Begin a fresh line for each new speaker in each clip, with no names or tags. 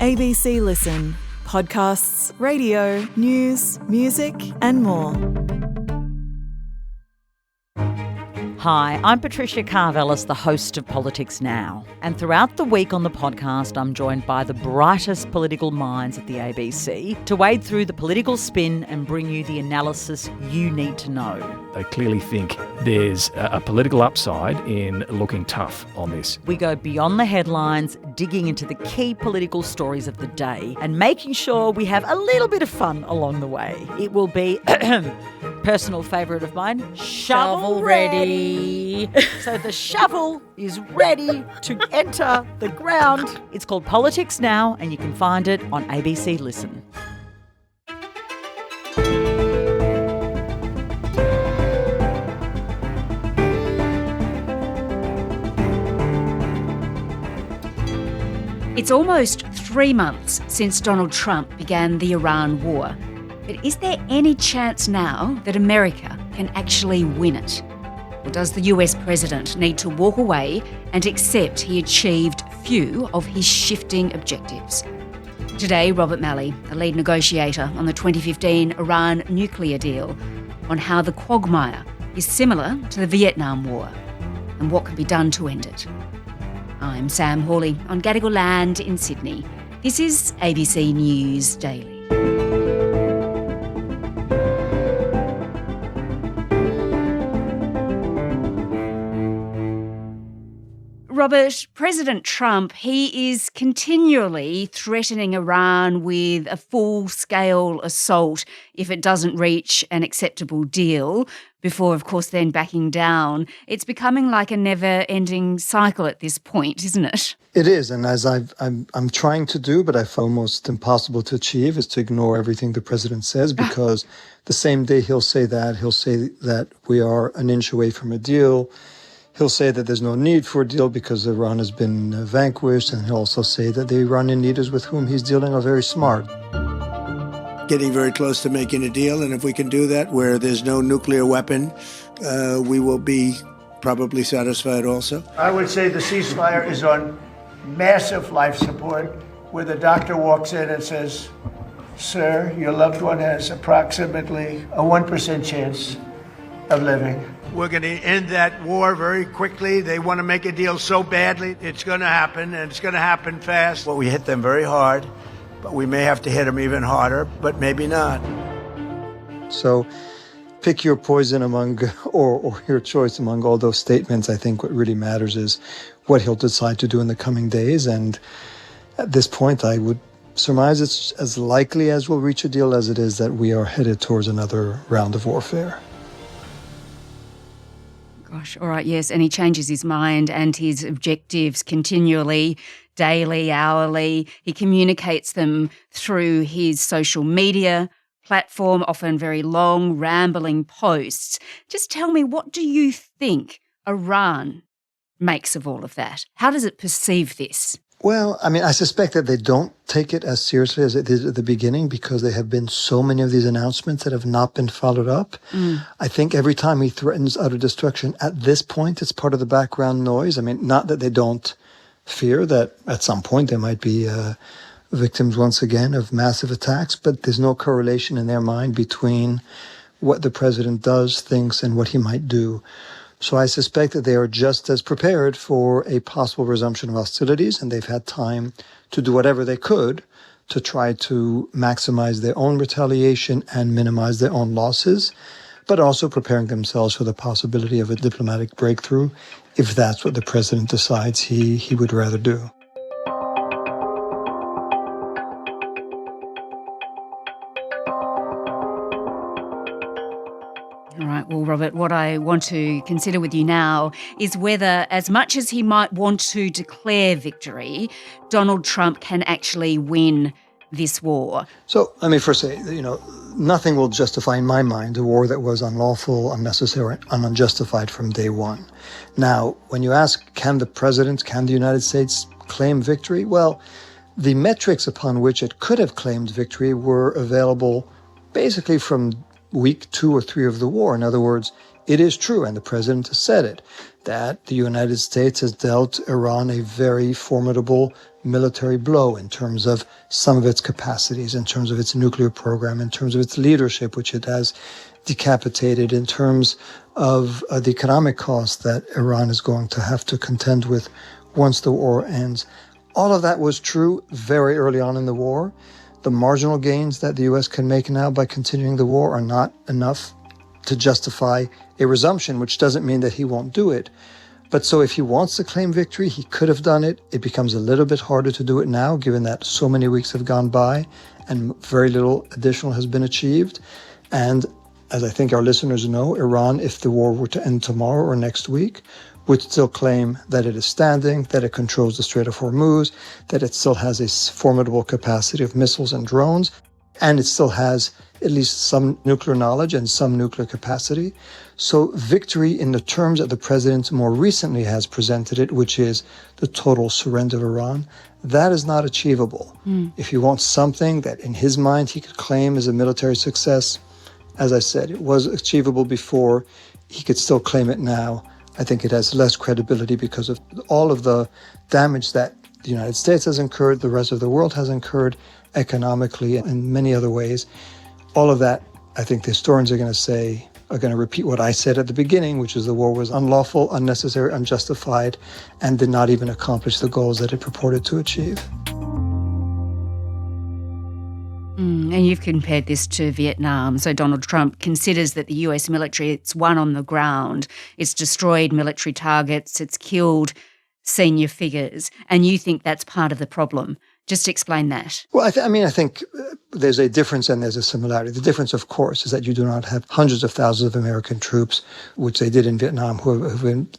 ABC Listen. Podcasts, radio, news, music and more.
Hi, I'm Patricia Carvelis, the host of Politics Now. And throughout the week on the podcast, I'm joined by the brightest political minds at the ABC to wade through the political spin and bring you the analysis you need to know.
They clearly think there's a political upside in looking tough on this.
We go beyond the headlines, digging into the key political stories of the day and making sure we have a little bit of fun along the way. It will be, personal favourite of mine, shovel ready. So the shovel is ready to enter the ground. It's called Politics Now and you can find it on ABC Listen.
It's almost 3 months since Donald Trump began the Iran war. But is there any chance now that America can actually win it? Or does the US president need to walk away and accept he achieved few of his shifting objectives? Today, Robert Malley, the lead negotiator on the 2015 Iran nuclear deal, on how the quagmire is similar to the Vietnam War and what can be done to end it. I'm Sam Hawley on Gadigal land in Sydney. This is ABC News Daily. Robert, President Trump, he is continually threatening Iran with a full-scale assault if it doesn't reach an acceptable deal, before, of course, then backing down. It's becoming like a never-ending cycle at this point, isn't it?
It is, and as I'm trying to do, but I find almost impossible to achieve, is to ignore everything the president says, because the same day he'll say that we are an inch away from a deal. He'll say that there's no need for a deal because Iran has been vanquished, and he'll also say that the Iranian leaders with whom he's dealing are very smart.
Getting very close to making a deal, and if we can do that where there's no nuclear weapon, we will be probably satisfied also.
I would say the ceasefire is on massive life support, where the doctor walks in and says, "Sir, your loved one has approximately a 1% chance of living."
We're going to end that war very quickly. They want to make a deal so badly. It's going to happen, and it's going to happen fast. Well, we hit them very hard, but we may have to hit them even harder, but maybe not.
So pick your poison among, or your choice among all those statements. I think what really matters is what he'll decide to do in the coming days. And at this point, I would surmise it's as likely as we'll reach a deal as it is that we are headed towards another round of warfare.
Gosh, all right, yes, and he changes his mind and his objectives continually, daily, hourly. He communicates them through his social media platform, often very long, rambling posts. Just tell me, what do you think Iran makes of all of that? How does it perceive this?
Well, I mean, I suspect that they don't take it as seriously as it did at the beginning because there have been so many of these announcements that have not been followed up. I think every time he threatens utter destruction, at this point, it's part of the background noise. I mean, not that they don't fear that at some point there might be victims once again of massive attacks, but there's no correlation in their mind between what the president does, thinks, and what he might do. So I suspect that they are just as prepared for a possible resumption of hostilities, and they've had time to do whatever they could to try to maximize their own retaliation and minimize their own losses, but also preparing themselves for the possibility of a diplomatic breakthrough if that's what the president decides he would rather do.
All right, well, Robert, what I want to consider with you now is whether, as much as he might want to declare victory, Donald Trump can actually win this war.
So let me first say, nothing will justify in my mind a war that was unlawful, unnecessary, and unjustified from day one. Now, when you ask, can the United States claim victory? Well, the metrics upon which it could have claimed victory were available basically from week 2 or 3 of the war. In other words, it is true, and the president has said it, that the United States has dealt Iran a very formidable military blow in terms of some of its capacities, in terms of its nuclear program, in terms of its leadership, which it has decapitated, in terms of the economic costs that Iran is going to have to contend with once the war ends. All of that was true very early on in the war. The marginal gains that the U.S. can make now by continuing the war are not enough to justify a resumption, which doesn't mean that he won't do it. But so if he wants to claim victory, he could have done it. It becomes a little bit harder to do it now, given that so many weeks have gone by and very little additional has been achieved. And as I think our listeners know, Iran, if the war were to end tomorrow or next week, would still claim that it is standing, that it controls the Strait of Hormuz, that it still has a formidable capacity of missiles and drones, and it still has at least some nuclear knowledge and some nuclear capacity. So victory in the terms that the president more recently has presented it, which is the total surrender of Iran, that is not achievable. If he wants something that in his mind he could claim as a military success, as I said, it was achievable before, he could still claim it now. I think it has less credibility because of all of the damage that the United States has incurred, the rest of the world has incurred economically and in many other ways. All of that, I think the historians are going to repeat what I said at the beginning, which is the war was unlawful, unnecessary, unjustified, and did not even accomplish the goals that it purported to achieve.
And you've compared this to Vietnam. So Donald Trump considers that the US military, it's won on the ground, it's destroyed military targets, it's killed senior figures, and you think that's part of the problem. Just explain that. Well,
I think there's a difference and there's a similarity. The difference, of course, is that you do not have hundreds of thousands of American troops, which they did in Vietnam,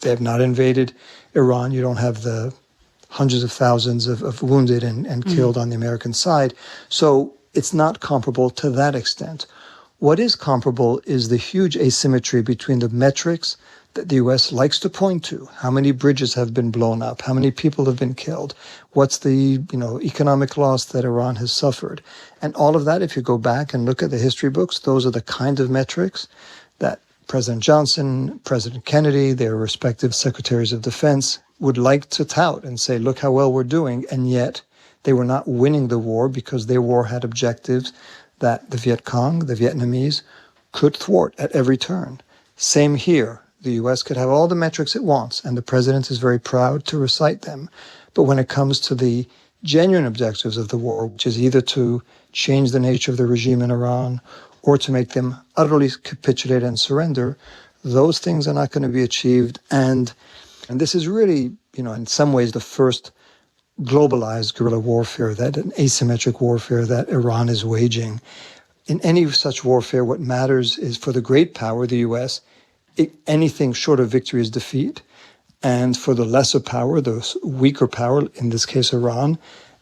they have not invaded Iran. You don't have the hundreds of thousands of wounded and killed on the American side. So it's not comparable to that extent. What is comparable is the huge asymmetry between the metrics that the U.S. likes to point to. How many bridges have been blown up? How many people have been killed? What's the economic loss that Iran has suffered? And all of that, if you go back and look at the history books, those are the kind of metrics that President Johnson, President Kennedy, their respective secretaries of defense would like to tout and say, look how well we're doing. And yet they were not winning the war because their war had objectives that the Viet Cong, the Vietnamese, could thwart at every turn. Same here. The U.S. could have all the metrics it wants, and the president is very proud to recite them. But when it comes to the genuine objectives of the war, which is either to change the nature of the regime in Iran or to make them utterly capitulate and surrender, those things are not going to be achieved. And this is really, in some ways the first globalized guerrilla warfare, that an asymmetric warfare that Iran is waging. In any such warfare, what matters is for the great power, the U.S., anything short of victory is defeat. And for the lesser power, the weaker power, in this case Iran,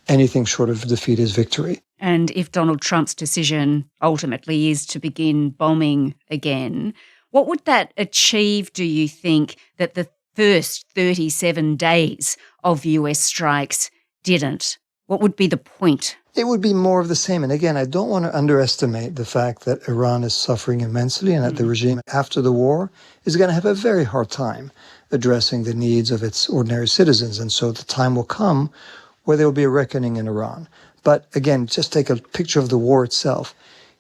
anything short of defeat is victory.
And if Donald Trump's decision ultimately is to begin bombing again, what would that achieve, do you think, that the first 37 days of US strikes didn't? What would be the point?
It would be more of the same. And again, I don't want to underestimate the fact that Iran is suffering immensely and that the regime after the war is going to have a very hard time addressing the needs of its ordinary citizens. And so the time will come where there will be a reckoning in Iran. But again, just take a picture of the war itself.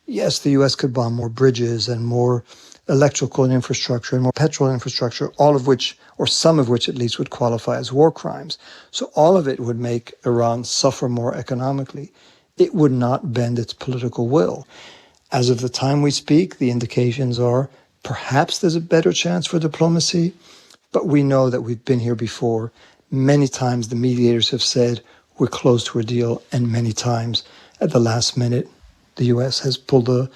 Yes, the U.S. could bomb more bridges and more electrical infrastructure and more petrol infrastructure, all of which, or some of which at least, would qualify as war crimes. So all of it would make Iran suffer more economically. It would not bend its political will. As of the time we speak, the indications are perhaps there's a better chance for diplomacy, but we know that we've been here before. Many times the mediators have said we're close to a deal, and many times at the last minute, the U.S. has pulled the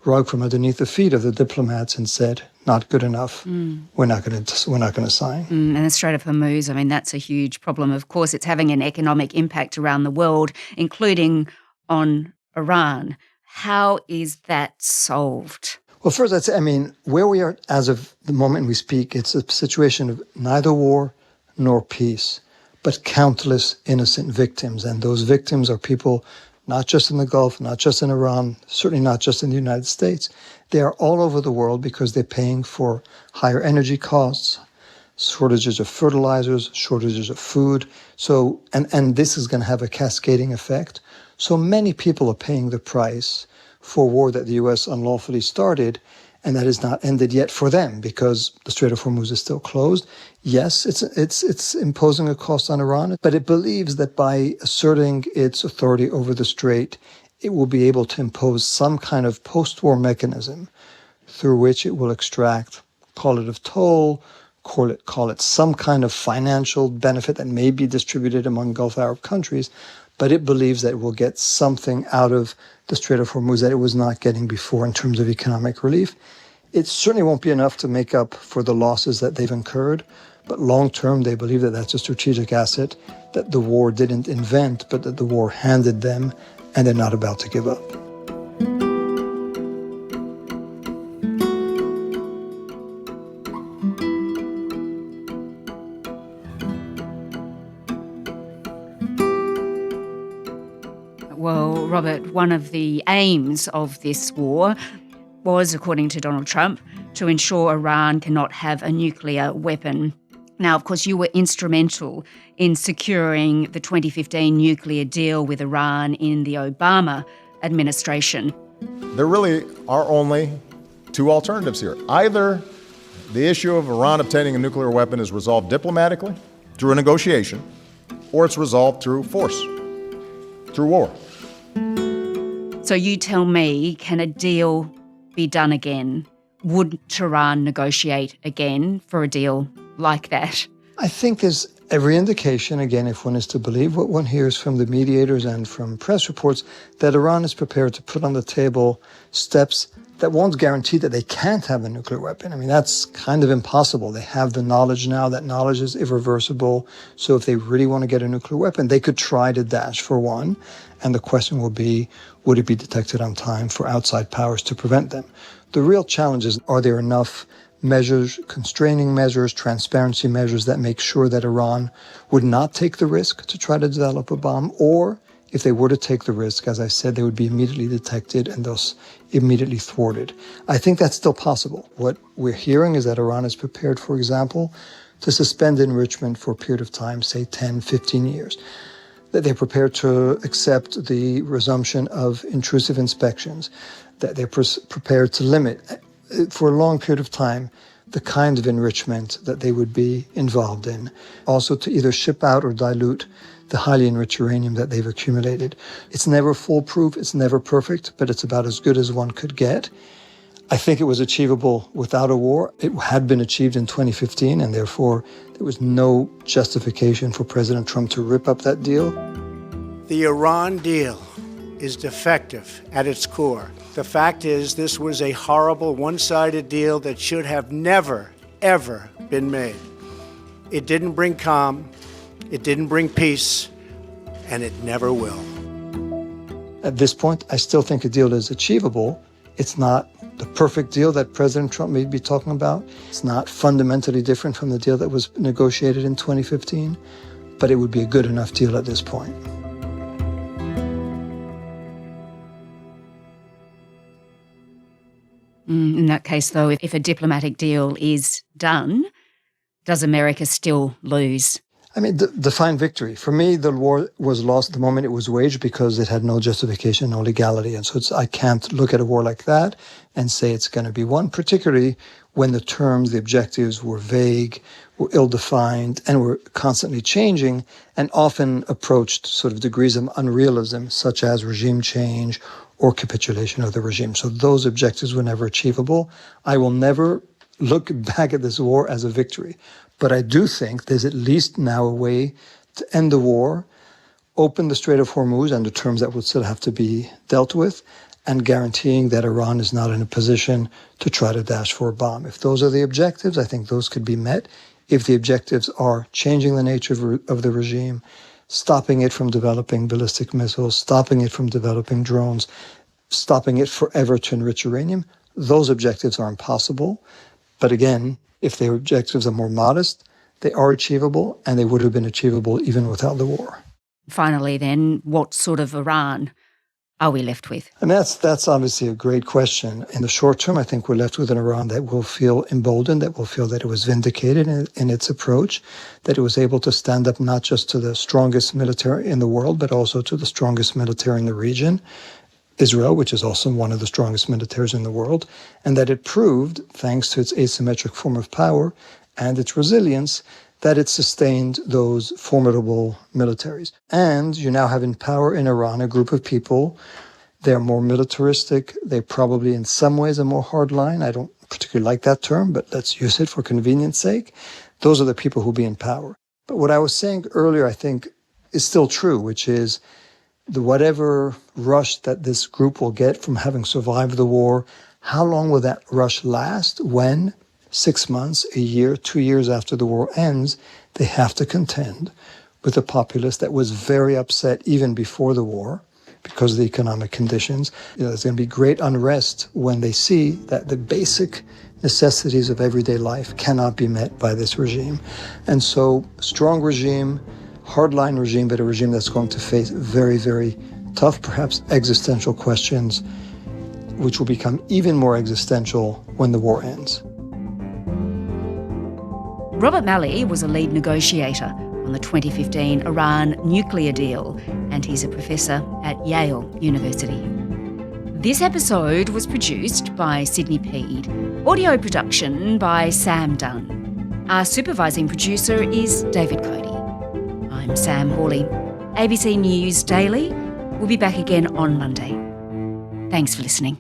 rug from underneath the feet of the diplomats and said, not good enough. We're not going to sign.
And the Strait of Hormuz, that's a huge problem. Of course, it's having an economic impact around the world, including on Iran. How is that solved?
Well, first, I'd say, where we are as of the moment we speak, it's a situation of neither war nor peace, but countless innocent victims. And those victims are people not just in the Gulf, not just in Iran, certainly not just in the United States. They are all over the world because they're paying for higher energy costs, shortages of fertilizers, shortages of food. So, and this is going to have a cascading effect. So many people are paying the price for a war that the U.S. unlawfully started, and that is not ended yet for them because the Strait of Hormuz is still closed. Yes, it's imposing a cost on Iran, but it believes that by asserting its authority over the strait, it will be able to impose some kind of post-war mechanism through which it will extract, call it a toll, call it some kind of financial benefit that may be distributed among Gulf Arab countries, but it believes that it will get something out of the Strait of Hormuz that it was not getting before in terms of economic relief. It certainly won't be enough to make up for the losses that they've incurred, but long term they believe that that's a strategic asset that the war didn't invent, but that the war handed them, and they're not about to give up.
Well, Robert, one of the aims of this war was, according to Donald Trump, to ensure Iran cannot have a nuclear weapon. Now, of course, you were instrumental in securing the 2015 nuclear deal with Iran in the Obama administration.
There really are only two alternatives here. Either the issue of Iran obtaining a nuclear weapon is resolved diplomatically through a negotiation, or it's resolved through force, through war.
So you tell me, can a deal be done again? Would Tehran negotiate again for a deal like that?
I think there's every indication, again, if one is to believe what one hears from the mediators and from press reports, that Iran is prepared to put on the table steps that won't guarantee that they can't have a nuclear weapon. I mean, that's kind of impossible. They have the knowledge now. That knowledge is irreversible. So if they really want to get a nuclear weapon, they could try to dash for one. And the question will be, would it be detected on time for outside powers to prevent them? The real challenge is, are there enough measures, constraining measures, transparency measures that make sure that Iran would not take the risk to try to develop a bomb? Or if they were to take the risk, as I said, they would be immediately detected and thus immediately thwarted. I think that's still possible. What we're hearing is that Iran is prepared, for example, to suspend enrichment for a period of time, say 10, 15 years. That they're prepared to accept the resumption of intrusive inspections, that they're prepared to limit for a long period of time the kind of enrichment that they would be involved in. Also to either ship out or dilute the highly enriched uranium that they've accumulated. It's never foolproof, it's never perfect, but it's about as good as one could get. I think it was achievable without a war. It had been achieved in 2015, and therefore there was no justification for President Trump to rip up that deal.
The Iran deal is defective at its core. The fact is, this was a horrible one-sided deal that should have never, ever been made. It didn't bring calm, it didn't bring peace, and it never will.
At this point, I still think a deal is achievable. It's not the perfect deal that President Trump may be talking about. It's not fundamentally different from the deal that was negotiated in 2015, but it would be a good enough deal at this point.
In that case, though, if a diplomatic deal is done, does America still lose?
I mean, define victory. For me, the war was lost the moment it was waged because it had no justification, no legality. And so I can't look at a war like that and say it's going to be won, particularly when the terms, the objectives were vague, were ill-defined, and were constantly changing, and often approached sort of degrees of unrealism, such as regime change or capitulation of the regime. So those objectives were never achievable. I will never look back at this war as a victory. But I do think there's at least now a way to end the war, open the Strait of Hormuz under terms that would still have to be dealt with, and guaranteeing that Iran is not in a position to try to dash for a bomb. If those are the objectives, I think those could be met. If the objectives are changing the nature of the regime, stopping it from developing ballistic missiles, stopping it from developing drones, stopping it forever to enrich uranium, those objectives are impossible. But again, if their objectives are more modest, they are achievable, and they would have been achievable even without the war.
Finally then, what sort of Iran are we left with?
And that's obviously a great question. In the short term, I think we're left with an Iran that will feel emboldened, that will feel that it was vindicated in its approach, that it was able to stand up not just to the strongest military in the world, but also to the strongest military in the region, Israel, which is also one of the strongest militaries in the world, and that it proved, thanks to its asymmetric form of power and its resilience, that it sustained those formidable militaries. And you now have in power in Iran a group of people. They're more militaristic. They're probably in some ways a more hardline. I don't particularly like that term, but let's use it for convenience sake. Those are the people who'll be in power. But what I was saying earlier, I think, is still true, which is the whatever rush that this group will get from having survived the war, how long will that rush last when 6 months, a year, 2 years after the war ends, they have to contend with a populace that was very upset even before the war because of the economic conditions. There's going to be great unrest when they see that the basic necessities of everyday life cannot be met by this regime. And so, strong regime, hardline regime, but a regime that's going to face very, very tough, perhaps existential questions, which will become even more existential when the war ends.
Robert Malley was a lead negotiator on the 2015 Iran nuclear deal, and he's a professor at Yale University. This episode was produced by Sydney Peed. Audio production by Sam Dunn. Our supervising producer is David Cody. I'm Sam Hawley. ABC News Daily. We'll be back again on Monday. Thanks for listening.